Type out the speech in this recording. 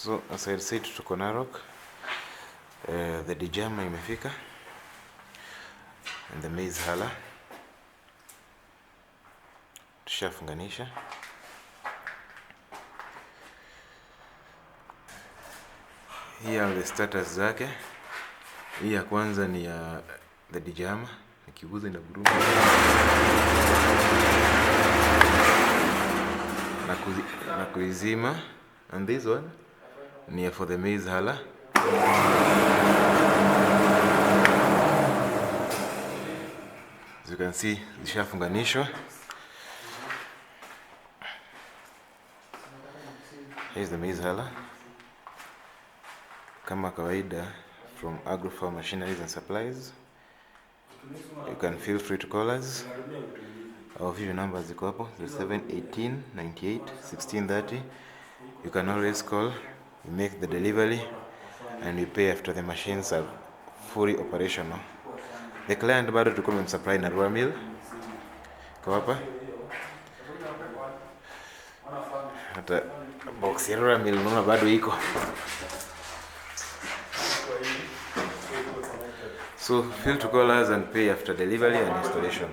So as I said, tuko Narok. The Degermer imefika and the maize hala tushafunganisha. Hii are the starters zake. Hii ya kwanza ni ya the Degermer, nikiguza ina guruma na kuizima, and this one ni for the maize hala. As you can see, zishafunganishwa. Here's the maize hala. Kama kawaida, from Agrofarm Machineries and Supplies. You can feel free to call us. Our few numbers ziko hapo 0718 98 1630. You can always call. We make the delivery and we pay after the machines are fully operational. The client bado tuko tumemsupply na raw meal. Kwa hapa hata box ya raw meal unaona bado iko. So feel to call us and pay after delivery and installation.